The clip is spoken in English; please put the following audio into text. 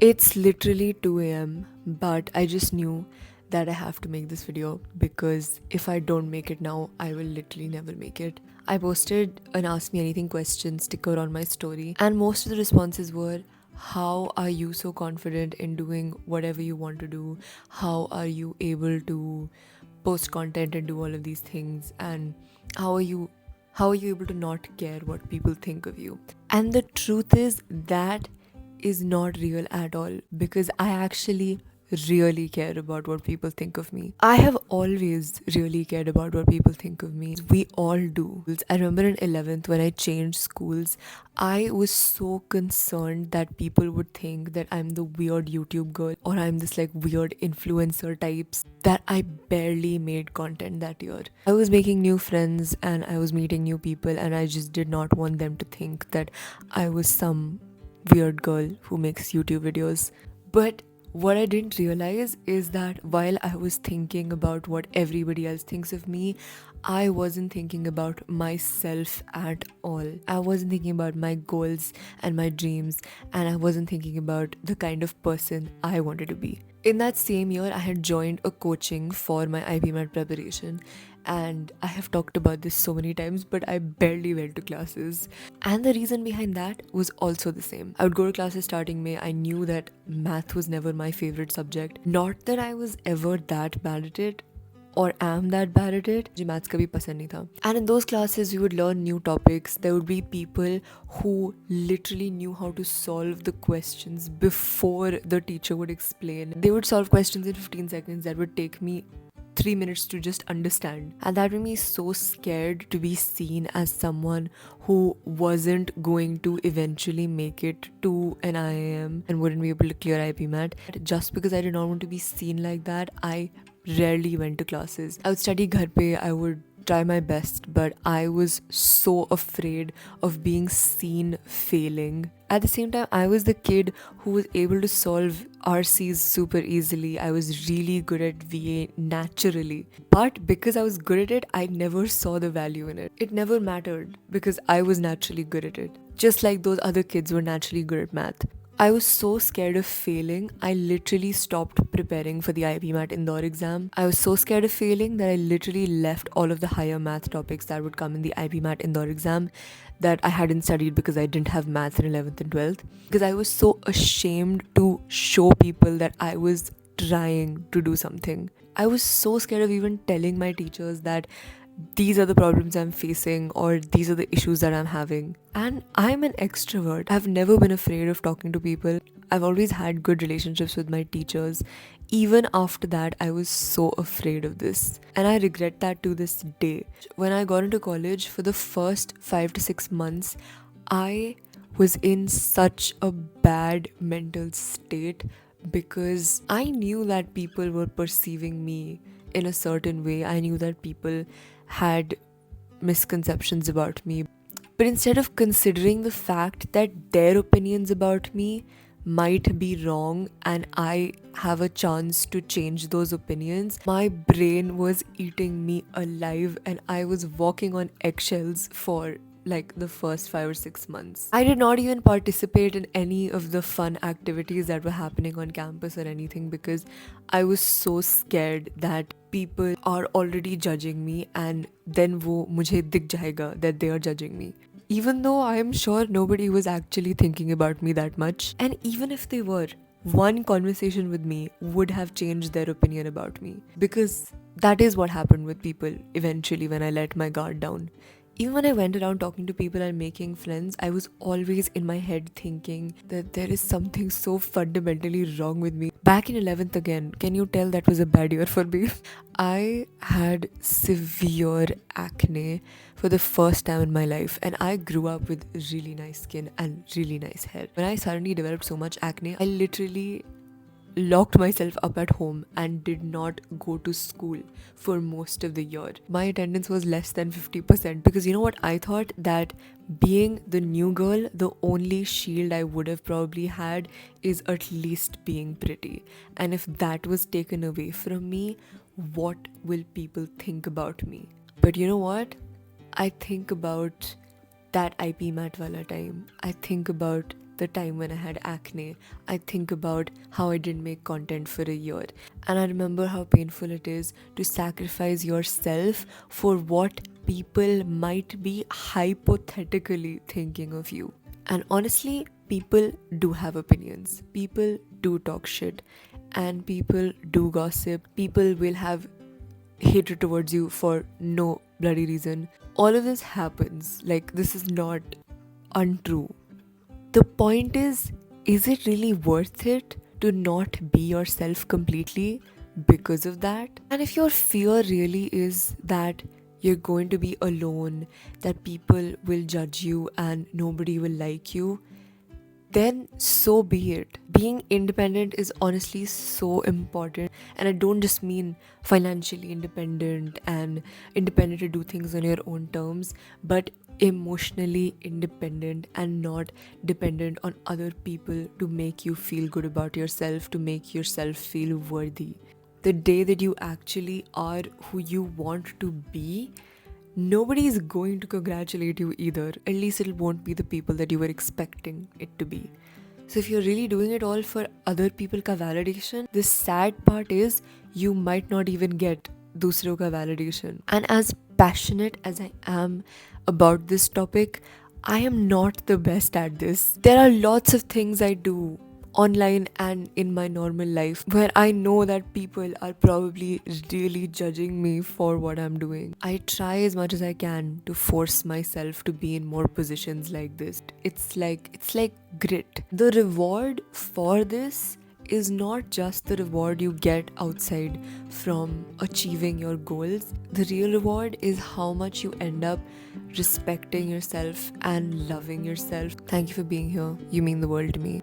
It's literally 2 a.m., but I just knew that I have to make this video because if I don't make it now, I will literally never make it. I posted an Ask Me Anything question sticker on my story, and most of the responses were, how are you so confident in doing whatever you want to do? How are you able to post content and do all of these things? And how are you how are you able to not care what people think of you? And the truth is that is not real at all because I actually really care about what people think of me. I have always really cared about what people think of me. We all do. I remember in 11th when I changed schools, I was so concerned that people would think that I'm the weird YouTube girl or I'm this like weird influencer types that I barely made content that year. I was making new friends and I was meeting new people and I just did not want them to think that I was some weird girl who makes YouTube videos. But what I didn't realize is that while I was thinking about what everybody else thinks of me, I wasn't thinking about myself at all. I wasn't thinking about my goals and my dreams, and I wasn't thinking about the kind of person I wanted to be. In that same year, I had joined a coaching for my IPMAT preparation, and I have talked about this so many times, but I barely went to classes. And the reason behind that was also the same. I would go to classes starting May. I knew that math was never my favorite subject. Not that I was ever that bad at it, or am that bad at it. मुझे maths कभी पसंद नहीं था. And in those classes, we would learn new topics. There would be people who literally knew how to solve the questions before the teacher would explain. They would solve questions in 15 seconds that would take me 3 minutes to just understand. And that made me so scared to be seen as someone who wasn't going to eventually make it to an IIM and wouldn't be able to clear IPMAT. Just because I did not want to be seen like that, I rarely went to classes. I would study ghar pe, I would try my best, but I was so afraid of being seen failing. At the same time, I was the kid who was able to solve RCs super easily. I was really good at VA naturally. But because I was good at it, I never saw the value in it. It never mattered because I was naturally good at it. Just like those other kids were naturally good at math. I was so scared of failing, I literally stopped preparing for the IPMAT Indore exam. I was so scared of failing that I literally left all of the higher math topics that would come in the IPMAT Indore exam that I hadn't studied because I didn't have math in 11th and 12th. Because I was so ashamed to show people that I was trying to do something. I was so scared of even telling my teachers that these are the problems I'm facing or these are the issues that I'm having. And I'm an extrovert. I've never been afraid of talking to people. I've always had good relationships with my teachers. Even after that, I was so afraid of this. And I regret that to this day. When I got into college, for the first 5 to 6 months, I was in such a bad mental state because I knew that people were perceiving me in a certain way. I knew that people had misconceptions about me. But instead of considering the fact that their opinions about me might be wrong and I have a chance to change those opinions, my brain was eating me alive and I was walking on eggshells for like the first 5 or 6 months. I did not even participate in any of the fun activities that were happening on campus or anything because I was so scared that people are already judging me and then वो मुझे दिख जाएगा that they are judging me. Even though I am sure nobody was actually thinking about me that much. And even if they were, one conversation with me would have changed their opinion about me. Because that is what happened with people eventually when I let my guard down. Even when I went around talking to people and making friends, I was always in my head thinking that there is something so fundamentally wrong with me. Back in 11th again, can you tell that was a bad year for me? I had severe acne for the first time in my life, and I grew up with really nice skin and really nice hair. When I suddenly developed so much acne, I literally locked myself up at home and did not go to school for most of the year. My attendance was less than 50% because you know what? I thought that being the new girl, the only shield I would have probably had is at least being pretty. And if that was taken away from me, what will people think about me? But you know what? I think about that IP mat wala time. I think about the time when I had acne. I think about how I didn't make content for a year. And I remember how painful it is to sacrifice yourself for what people might be hypothetically thinking of you. And honestly, people do have opinions. People do talk shit. And people do gossip. People will have hatred towards you for no bloody reason. All of this happens. Like, this is not untrue. The point is it really worth it to not be yourself completely because of that? And if your fear really is that you're going to be alone, that people will judge you and nobody will like you, then so be it. Being independent is honestly so important. And I don't just mean financially independent and independent to do things on your own terms, but emotionally independent and not dependent on other people to make you feel good about yourself, to make yourself feel worthy. The day that you actually are who you want to be, nobody is going to congratulate you either. At least it won't be the people that you were expecting it to be. So if you're really doing it all for other people ka validation, the sad part is you might not even get dusro ka validation. And as passionate as I am about this topic, I am not the best at this. There are lots of things I do online and in my normal life where I know that people are probably really judging me for what I'm doing. I try as much as I can to force myself to be in more positions like this. It's like grit. The reward for this is not just the reward you get outside from achieving your goals. The real reward is how much you end up respecting yourself and loving yourself. Thank you for being here. You mean the world to me.